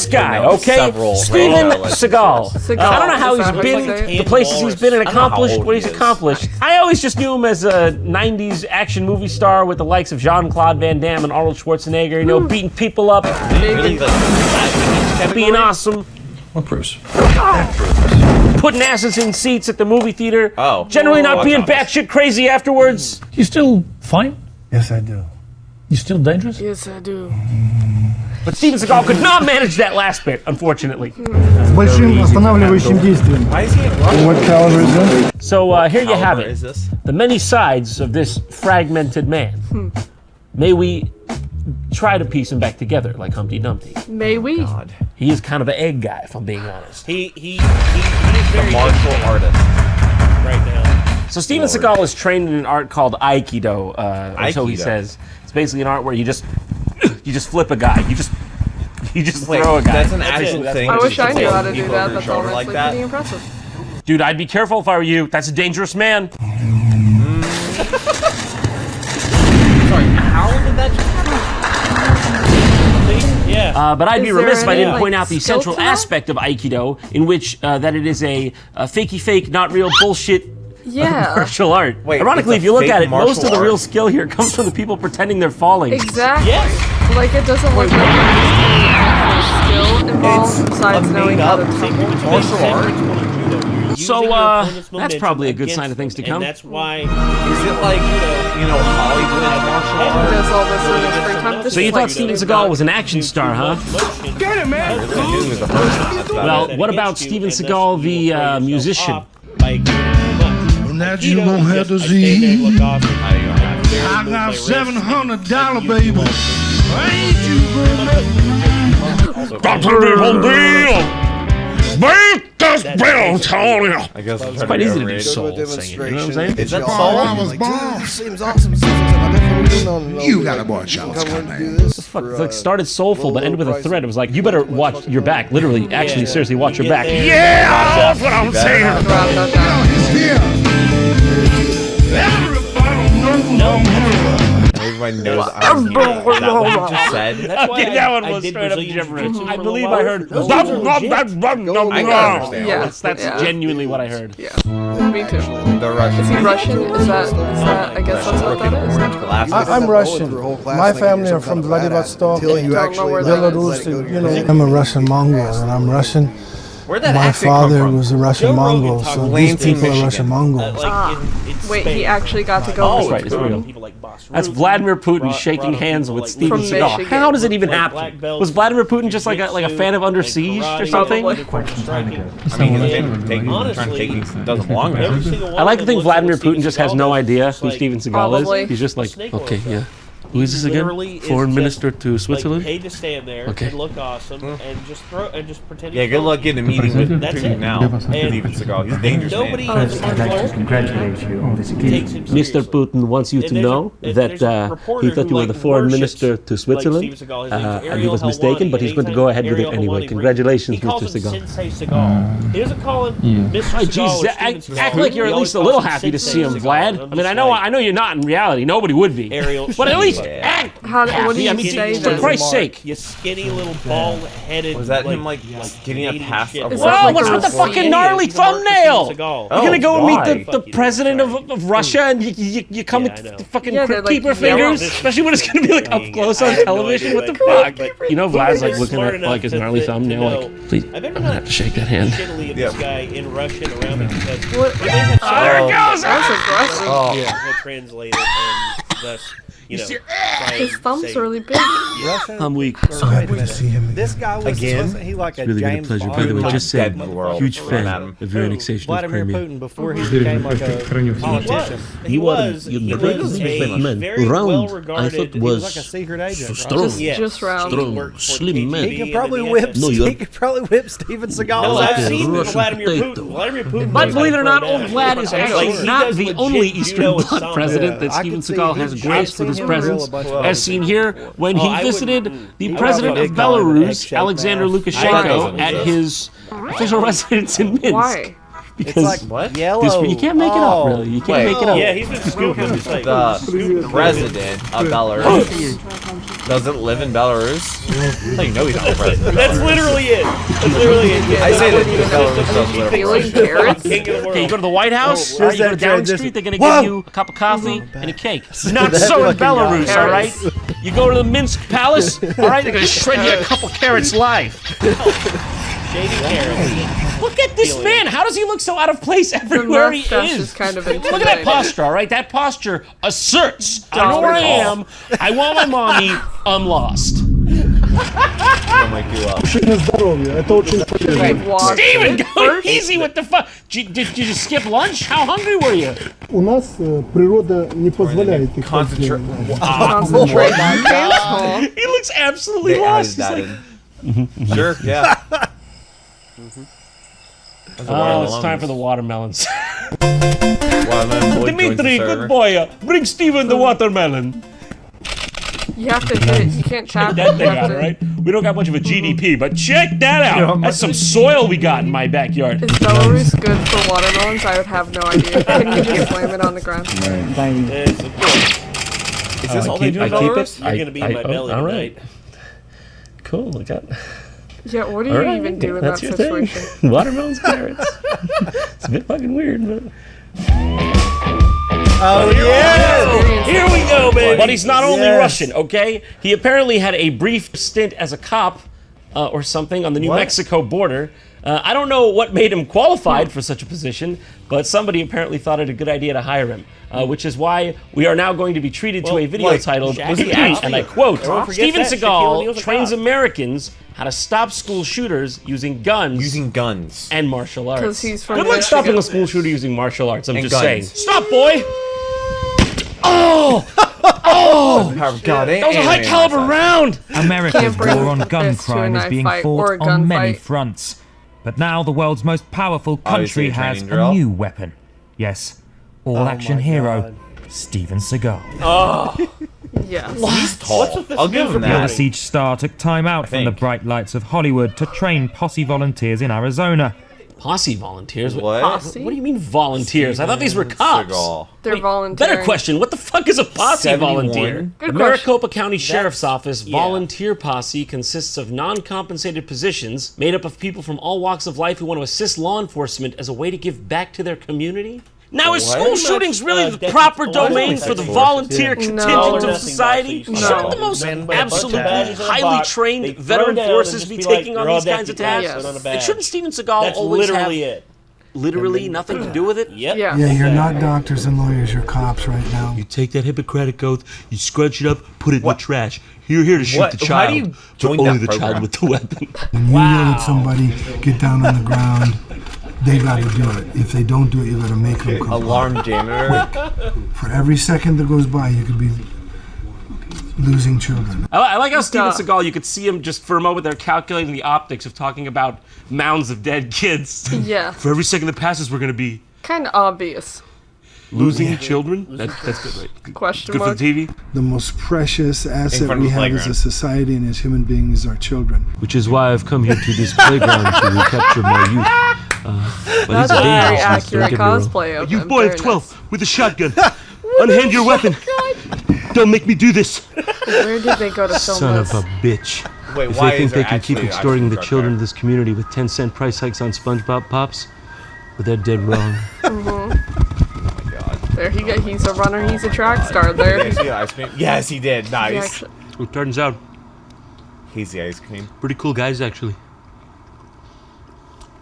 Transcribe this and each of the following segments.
this guy, okay? Steven Seagal. I don't know how he's been, the places he's been and accomplished what he's accomplished. I always just knew him as a 90s action movie star with the likes of Jean-Claude Van Damme and Arnold Schwarzenegger, you know, beating people up, being awesome. What proofs? Putting asses in seats at the movie theater. Generally not being batshit crazy afterwards. You still fight? Yes, I do. You still dangerous? Yes, I do. But Steven Seagal could not manage that last bit, unfortunately. С большим останавливающим действием. What caliber is this? So here you have it. The many sides of this fragmented man. May we try to piece him back together like Humpty Dumpty. May we? He is kind of an egg guy, if I'm being honest. He's very martial artist right now. So Steven Seagal is trained in an art called aikido, or so he says. It's basically an art where you just flip a guy. You just throw a guy. That's an actual thing. I wish I knew how to do that. That's honestly pretty impressive. Dude, I'd be careful if I were you. That's a dangerous man. Sorry, how did that just happen? Yeah. But I'd be remiss if I didn't point out the skill central to that? aspect of aikido, in which that it is a fakey fake, not real bullshit martial art. Wait, ironically, it's if you look fake at it, most of the martial real art? skill here comes from the people pretending they're falling. Exactly. Yes. Like it doesn't look like there's any actual skill involved besides knowing how to tumble. Martial art. So, that's probably a good sign of things to come. And that's why. Is it like, Hollywood martial He art? does all this in his free time. This So you is thought like Steven Seagal was an action star, huh? Get him, man! Well, what about Steven Seagal, the musician? Now you won't have to see. I got $700, baby. Ain't you I guess it's quite easy to do soul singing, you know what I'm saying? Is that I soul? was born. Seems awesome. You gotta watch out, man. Fuck, it like started soulful but ended with a threat. It was like, you better watch your back. Literally, actually, seriously, watch your back. Yeah, that's what I'm saying. Everybody knows I'm here. Is that what you just said? That's why that one was straight up gibberish. I believe I heard. I understand. That's genuinely what I heard. Yeah, me too. The Russian. Is he Russian? Is that, I guess that's what that is. I'm Russian. My family are from Vladivostok, Belarus. You know, I'm a Russian Mongol, and I'm Russian. Where'd that My accent come father from? was a Russian Mongol, so these people are Russian Mongols. Wait, he actually got to go. Oh, that's right, it's real. That's Vladimir Putin shaking hands with Steven From Seagal. Michigan. How does it even happen? Was Vladimir Putin just like a fan of Under Siege or something? I mean, taking doesn't belong there. I like to think Vladimir Putin just has no idea who Steven Seagal Probably. is. He's just like, okay, yeah. Who is this again? Foreign minister to Switzerland? Paid to stand there and look awesome and just pretend. Yeah, good luck getting a meeting with Putin now. Steven Seagal, he's a dangerous nobody man. I'd like to congratulate you on this occasion. Mr. Putin wants you to know that he thought you were the foreign minister to Switzerland, and he was mistaken, but he's going to go ahead with it anyway. Congratulations, Mr. Seagal. He doesn't call him Mr. Jeez, act like you're at least a little happy to see him, Vlad. I mean, I know you're not in reality. Nobody would be. But at least act What do happy. you I mean, say for then? Christ's sake. You skinny little bald-headed. Was that him like getting a pass of Is Well, that like what's a with the receipt? fucking gnarly thumbnail? You're gonna go and why? meet the president of Russia, and you come with the fucking Yeah, they're, like, keeper yellow. fingers, especially when it's gonna be like up close on television. What the fuck? You know, Vlad's like looking at like his gnarly thumbnail, like, please, I'm gonna have to shake that hand. This guy in Russian around me because What? There it goes. That's aggressive. will translate it and thus, His thumb's really big. I'm weak. So happy to see him. This guy was wasn't he like a Really been a James pleasure. Bond? By the way, just say, huge fan Adam. of your annexation of Vladimir Crimea. Putin before he became like a politician. He was a very well-regarded. I thought he was like a secret agent. strong. Right? Just round. Strong, slim man. He could probably whip. He could probably whip Steven Seagal. No, like I've a seen Russian Vladimir potato. Putin. Vladimir Putin. But knows believe it how or to not, throw old down. Vlad is actually He not does the legit only judo Eastern with Bloc some- president Yeah, that I Steven could see Seagal he- has I've graced seen with his him drill presence, a bunch of as others. seen here when he I visited wouldn't- the I president would of call him an Belarus, egg-shaped Alexander man. Lukashenko, at his official residence in Minsk. Why? It's Because like What? yellow. you can't make it up, really. You can't make it up. Yeah, he's been scooping. The president of Belarus. Doesn't live in Belarus. How you know he's not president? That's literally it. That's literally it. I say that Belarus doesn't live in Feeling carrots? King of the world. Okay, you go to the White House, Here's you go to that Down transition. Street, they're gonna Whoa! give you a cup of coffee and a cake. Not That so in fucking Belarus, guy. all right? You go to the Minsk Palace, all right, they're gonna shred you a couple carrots live. Shady carrots. Look at this man, how does he look so out of place The everywhere he mustache is? is kind of Look at that intimidating. posture, all right? That posture asserts, I know where I am, I want my mommy, I'm lost. I'll make you up. We've walked Steven, it go first. easy with the fuck. Did you skip lunch? How hungry were you? У нас природа не позволяет их Concentrate. Concentrate on dance. He looks absolutely They lost. added He's that like, in. Sure, yeah. oh, it's time for the watermelons. Watermelon boy Dimitri, joins the server. good boy. Bring Steven the watermelon. You have to hit it. You can't tap That it. thing You have out, to- right? We don't got much of a GDP, but check that out. That's some soil we got in my backyard. Is Belarus good for watermelons? I would have no idea. Can you just slam it on the ground? It's of course. Is this all they do in keep Belarus? You're gonna be in my belly all tonight. right. Cool, look out. Yeah, what do you even do in that That's your situation? thing. Watermelons, carrots. It's a bit fucking weird, but... Oh yeah! Here we go, baby. But he's not only Yes. Russian, okay? He apparently had a brief stint as a cop or something on the New Mexico border. I don't know what made him qualified for such a position, but somebody apparently thought it a good idea to hire him, which is why we are now going to be treated to a video like, titled, Jackie and I quote, Everyone forgets Steven that. Shaquille O'Neal's Seagal a trains cop." Americans how to stop school shooters using guns Using guns. and martial arts. Because he's from Good luck Michigan. stopping a school shooter using martial arts, I'm And just saying. guns. Stop, boy! Oh! Oh! Power of God, That was a high caliber round! America's Can't bring war on a gun fist to a crime is knife being fight or a fought on many gunfight. fronts. But now the world's most powerful Obviously country a has training drill. a new weapon. Yes, all-action my hero, God. Steven Seagal. Yes. What's with this I'll give him The that. Siege star took time out from the think. bright lights of Hollywood to train posse volunteers in Arizona. Posse volunteers? What? Posse? What do you mean volunteers? I thought these were cops. Seagal. They're volunteering. Better question, what the fuck is a posse 71. volunteer? Good The Maricopa County Sheriff's Office volunteer posse consists of non-compensated positions made up of people from all walks of life who want to assist law enforcement as a way to give back to their community. Now, is school shootings really the proper domain for the volunteer contingent of nothing society? boxes. Shouldn't the most Man, but a bunch of absolutely badges in a highly box, they trained throw veteran down forces and just be be like, taking on "You're these all kinds of deputy tasks? officers on a And badge." shouldn't Steven Seagal That's always literally have it. literally nothing to do with it? Yep. Yeah. Yeah, you're not doctors and lawyers, you're cops right now. You take that Hippocratic oath, you scrunch it up, put it in the trash. You're here to shoot What? the How child, do you but join only that the child program? with the weapon. When you yell at somebody, get down on the ground, they gotta do it. If they don't do it, you gotta make them come. Alarm janitor. For every second that goes by, you could be losing children. I like how Steven Duh. Seagal, you could see him just for a moment there calculating the optics of talking about mounds of dead kids. Yeah. For every second that passes, we're going to be Kind of obvious. losing children. That's good, right? Question Good for mark. the TV. The most precious asset front of we the have as playground. a society and as human beings is our children. Which is why I've come here to this playground to recapture my youth. But That's he's a a very dangerous youth, don't accurate get me wrong. cosplay of You him. boy Very of 12 with a shotgun. Unhand your weapon. Don't make me do this. nice. Where did they go to film Son this? of a bitch. Wait, If why they think is they there can keep actually extorting the actual children drug of this community with 10-cent price hikes on SpongeBob Pops, but they're dead wrong. There he go. He's a runner. He's a track star. there? There. Did you see the ice cream? Yes, he did. He Nice. actually- It turns out, He's the ice cream. pretty cool guys, actually.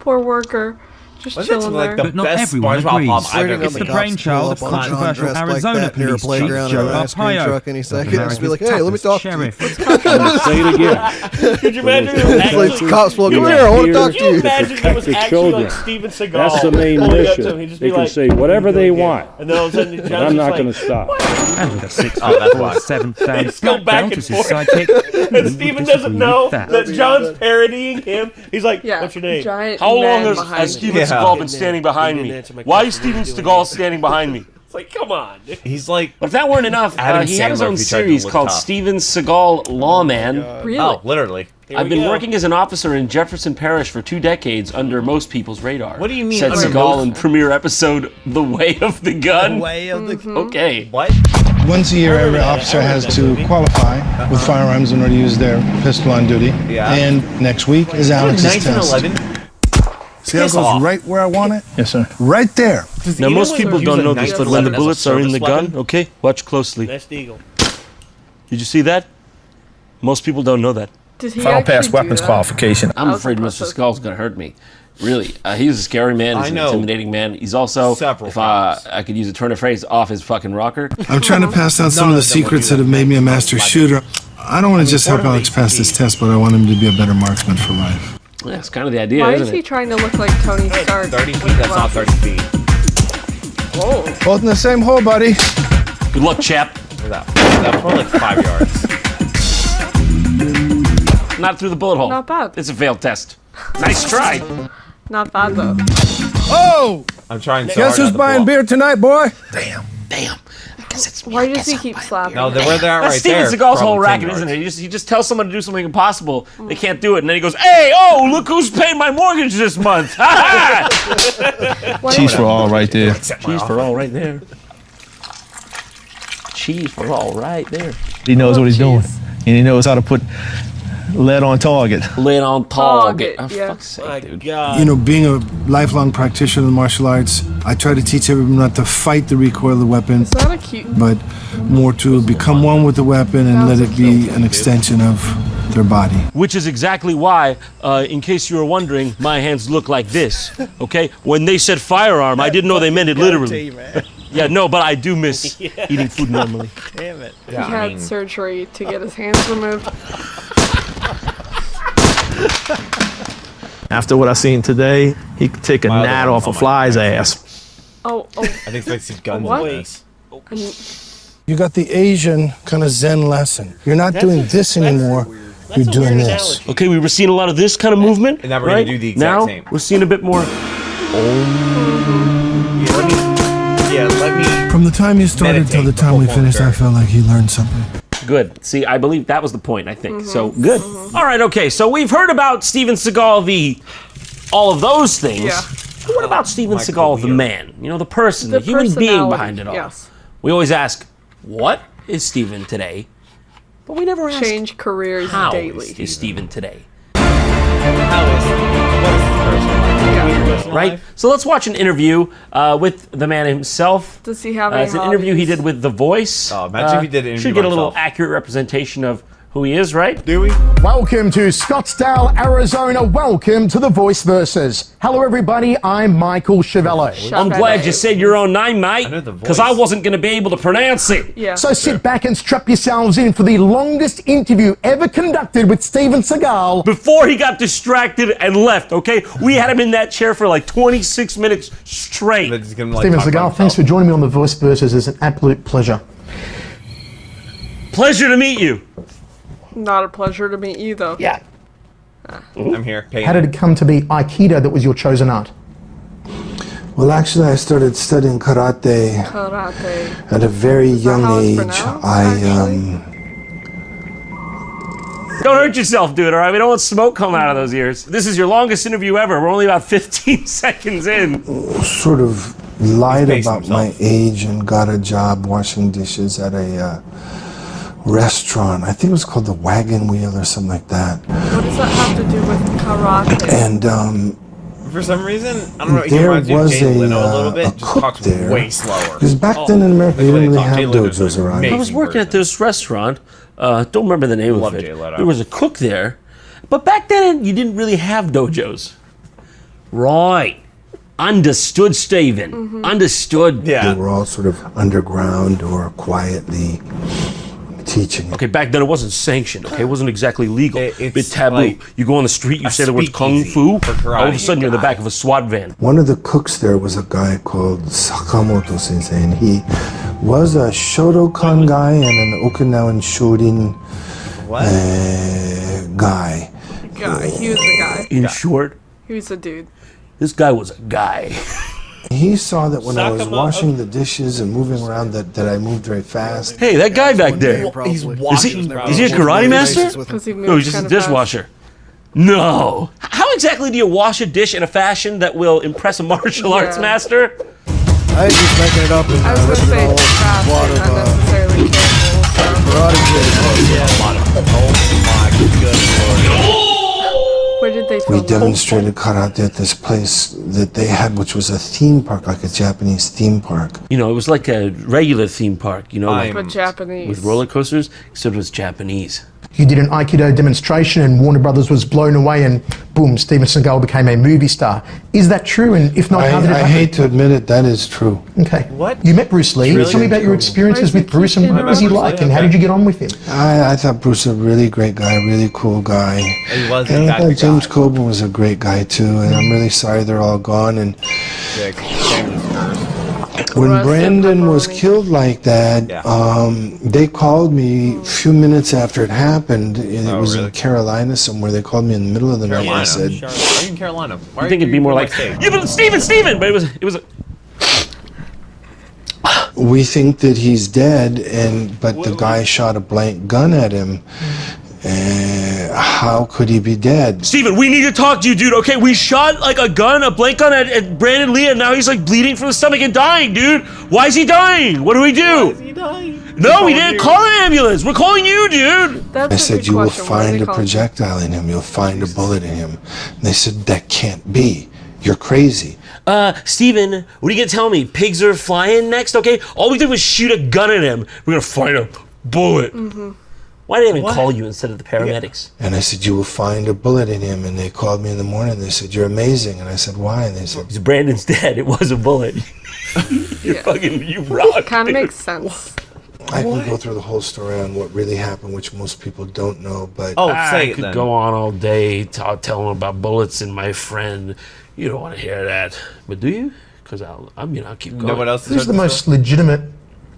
Poor worker. Just Wasn't it chilling like there. the But not best everyone SpongeBob agrees. pop I've Sitting ever on It's the the seen? cops brainchild pull of up on John controversial dressed like Arizona that near a police chief playground Joe in an ice cream Arpaio. truck any second. America's Just be like, hey, let me toughest talk to you. sheriff. Say it again. Could you imagine? It's like cops pull up, come here, I want to talk to Can you you. imagine if it was actually like Steven Seagal? That's the main going up to mission. him, he'd just They be can like, say whatever they want, and then all of a sudden, but John's I'm not going to just stop. And with a 6 Oh, that's why. foot 7th down Just go black back belt and as his forth. sidekick. and Steven doesn't know that. that John's parodying him. He's like, Yeah. "What's your name?" Giant How long man has behind Steven you. Yeah. Seagal been standing behind me? Why is Steven Seagal standing behind me? It's like, come on. Dude. He's like, But if that weren't enough, Adam he had his Sandler own if he tried to series look called tough. Steven Seagal Lawman. Really? oh, literally. Here I've we been go. working as an officer in Jefferson Parish for 2 decades under most people's radar. What do you mean Said under Seagal most? in premiere episode The Way of the Gun. Way of the Okay. What? Once a year, every officer has to qualify with firearms in order to use their pistol on duty. Yeah. And next week is Alex's test. 1911. See how it goes right where I want it? Yes, sir. Right there. Now, most people don't know this, but when the 1911 bullets are in the gun, weapon? okay, watch closely. That's Eagle. Did you see that? Most people don't know that. Did he Final actually pass do weapons that? qualification. I'm That was afraid Mr. impressive. Skull's gonna hurt me. Really, he's a scary man. He's I an know. intimidating man. He's also, Several if times. I could use a turn of phrase, off his fucking rocker. I'm trying to pass down some of the secrets that have made me a master shooter. I don't want to just help Alex pass this test, but I want him to be a better marksman for life. That's kind of the idea, Why isn't is he it? trying to look like Tony Stark? 30 feet, with that's not glasses? 30 feet. Whoa. Both in the same hole, buddy. Good luck, chap. Where's that? That's probably like 5 yards. Not through the bullet hole. Not bad. It's a failed test. Nice try. Not bad though. Oh! I'm trying so Guess hard who's not to buying blow. beer tonight, boy? Damn. I guess it's me. Why does he keep slapping? No, where they're at That's right Steven there. Seagal's whole probably 10 racket, yards. isn't it? He just tells someone to do something impossible. They can't do it, and then he goes, "Hey, oh, look who's paying my mortgage this month!" Ha ha! Cheese for all right there. Cheese for all right there. Cheese for all right there. He knows what he's doing. And he knows how to put lead on target. Lay on target. Target, Oh, yeah. fuck's sake, My dude. God. You know, being a lifelong practitioner of martial arts, I try to teach everyone not to fight the recoil of the weapon, Is that a cute? but more to become one with the weapon and let it be an extension of their body. Which is exactly why, in case you were wondering, my hands look like this, okay? When they said firearm, I didn't know they meant it literally. Yeah, no, but I do miss eating food normally. Damn it. He had surgery to get his hands removed. After what I seen today, he could take a My other gnat one's off a on my fly's back. ass. Oh, I think they see guns What? in this. You got the Asian kind of Zen lesson. You're not doing this anymore, you're doing this. Okay, we were seeing a lot of this kind of movement, And now we're gonna right? do the exact now, same. we're seeing a bit more. Let me. From the time you started till the time we finished, I felt like he learned something. Good. See, I believe that was the point, I think. So, good. All right, okay. So, we've heard about Steven Seagal, all of those things. yeah. But what about Steven Seagal, the man? You know, the person, the human being personality, behind it all. Yes. We always ask, what is Steven today? But we never ask, Change careers how daily. is Steven today? Right? So let's watch an interview with the man himself. Does he have any It's an interview he did with The Voice. Oh, imagine if he did an interview Should get a little himself. accurate representation of who he is, right? Do we? Welcome to Scottsdale, Arizona. Welcome to The Voice Versus. Hello, everybody. I'm Michael Chavello. I'm glad you said your own name, mate, know The Voice. because I wasn't going to be able to pronounce it. Yeah. So sit back and strap yourselves in for the longest interview ever conducted with Steven Seagal. Before he got distracted and left, okay? We had him in that chair for like 26 minutes straight. Steven Seagal, thanks for joining me on The Voice Versus. It's an absolute pleasure. Pleasure to meet you. Not a pleasure to meet you, though. Yeah. I'm here. How did it come to be Aikido that was your chosen art? Well, actually, I started studying karate Karate. at a very that young how it's age. pronounced, Don't hurt yourself, dude, all right? We don't want smoke coming out of those ears. This is your longest interview ever. We're only about 15 seconds in. Sort of lied He's about pacing my himself. age and got a job washing dishes at a restaurant. I think it was called the Wagon Wheel or something like that. What does that have to do with karate? And For some reason, I don't know. He there reminds me of was Jay Leno a little a bit. Just cook talks there. way slower. Because back then in America, you That's didn't the really way they talk. Jay have Leno's dojos around. amazing. I was working at version. this restaurant. Don't remember the name Love of Jay it. Leno. There was a cook there. But back then, you didn't really have dojos. Right. Understood, Steven. Understood. They Yeah. were all sort of underground or quietly teaching. Okay, back then it wasn't sanctioned, okay? It wasn't exactly legal. It's Bit taboo. like You go on the street, you a say the words kung speakeasy fu, for karate. all of a sudden you're in the back of a SWAT van. One of the cooks there was a guy called Sakamoto Sensei, and he was a Shotokan guy and an Okinawan Shorin guy. Guy. He was the guy. In short, He was the dude. this guy was a guy. He saw that when I was washing the dishes and moving around that I moved very fast. Hey, that guy back there. He's Is washing. he a karate master? Because he moved No, he's just a kinda fast. dishwasher. No. How exactly do you wash a dish in a fashion that will impress a martial arts Yeah. master? I was just making it up in I was going to say original fast, water, not necessarily Where did they We film? demonstrated karate at this place that they had, which was a theme park, like a Japanese theme park. You know, it was like a regular theme park, you know, like But Japanese. with roller coasters, except it was Japanese. You did an aikido demonstration and Warner Brothers was blown away and boom, Steven Seagal became a movie star. Is that true? And if not, how did it I happen? hate to admit it, that is true. Okay. What? You met Bruce Lee. Really Tell me about your experiences with Bruce and what was he like and how did you get on with him? I thought Bruce was a really great guy, really cool guy. He was And I that thought guy. James Coburn was a great guy too, and I'm really sorry they're all gone. And Yeah, James first. when Rusted Brandon was pepperoni. killed like that, Yeah. they called me a few minutes after it happened. And it was really? in Carolina somewhere. They called me in the middle of the night Carolina. and said, Why are you in Carolina? Why I think it'd be more like, yeah, but Steven, but it was. "We think that he's dead," but the guy shot a blank gun at him. How could he be dead? Steven, we need to talk to you, dude. Okay, we shot like a blank gun at Brandon Lee, and now he's like bleeding from the stomach and dying, dude. Why is he dying? What do we do? No, we didn't call an ambulance. We're calling you, dude. That's I a said, good "You will question. Why did find they a call him? projectile in him. You'll find a bullet in him." And they said, "That can't be. You're crazy." Steven, what are you gonna tell me? Pigs are flying next, okay? All we did was shoot a gun at him. We're gonna find a bullet. Why did they even call you instead of the paramedics? And I said, "You will find a bullet in him." And they called me in the morning. They said, "You're amazing." And I said, "Why?" And they said, Because Brandon's dead. It was a bullet. You rock. Kind of makes sense. I can go through the whole story on what really happened, which most people don't know. But Oh, I say it could then. go on all day telling about bullets and my friend. You don't want to hear that, but do you? Because I'll keep going. No one else Who's the most legitimate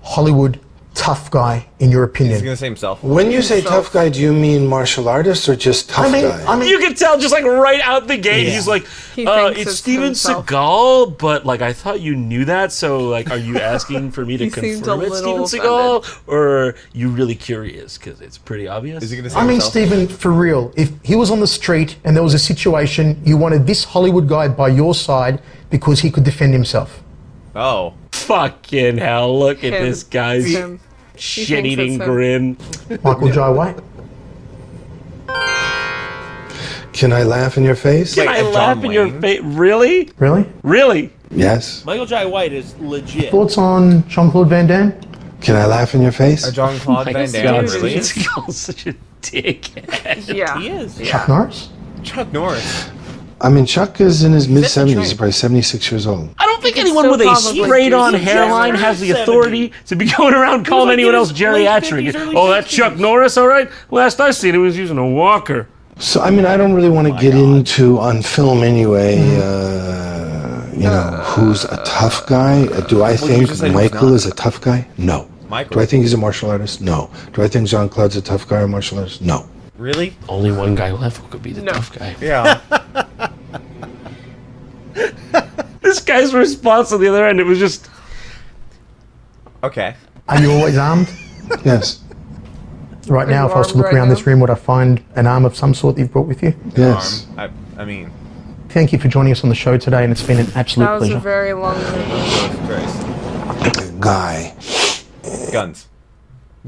Hollywood tough guy in your He's opinion? gonna say himself. when you say tough guy, do you mean martial artist or just tough guy? You can tell just like right out the gate. Yeah. He's like, He thinks it's it's Steven himself. Seagal, but like I thought you knew that. So like, are you asking for me to He seemed confirm a it's Steven little Seagal, or are you really curious? Because it's pretty obvious. Is he gonna say I mean, himself? Stephen, for real, if he was on the street and there was a situation, you wanted this Hollywood guy by your side because he could defend himself. Oh. Fucking hell! Look at Him. this guy's Him. shit-eating thinks it's him. grin. Michael Jai White. Can I laugh in your face? Can I John laugh in your Wayne. face? Really? Really? Really? Yes. Michael Jai White is legit. Thoughts on Jean-Claude Van Damme? Can I laugh in your face? John-Claude Van God, Damme, Steven really? Seagal's such a dickhead. Yeah. He is. Chuck Norris? Chuck Norris. I mean, Chuck is in his mid-70s. train. He's probably 76 years old. I don't think could anyone still with a probably straight-on do hairline some has the Jeffs. authority to be going around calling like anyone in else his late 50s, geriatric. early Oh, that's 60s. Chuck Norris, all right? Last I seen, he was using a walker. So, I mean, I don't really want to get into, on film anyway, who's a tough guy. Do I think just said he's Michael not. is a tough guy? No. Michael. Do I think he's a martial artist? No. Do I think Jean-Claude's a tough guy or martial artist? No. Really? Only one guy left who could be the No. tough guy. Yeah. This guy's response on the other end, it was just, Okay. Are you always armed? Yes. Right now, you if I was to armed look right around now? this room, would I find an arm of some sort that you've brought with you? Yes. I mean, Thank you for joining us on the show today, and it's been an absolute That was pleasure. a very long movie. Christ. Guy. Guns.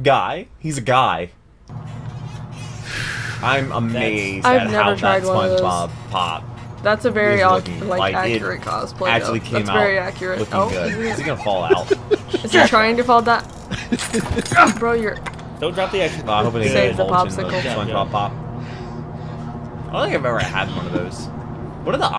Guy? He's a guy. I'm amazed I've at never how that tried one of those. SpongeBob pop That's a very is looking. like it accurate cosplay. actually though. came That's out very accurate. looking Oh, good. is Is he he, gonna fall out? is he trying to fall down? Bro, you're. Don't drop the action. I hope it Save the ain't bulging popsicle. SpongeBob pop. I don't think I've ever had one of those. What are the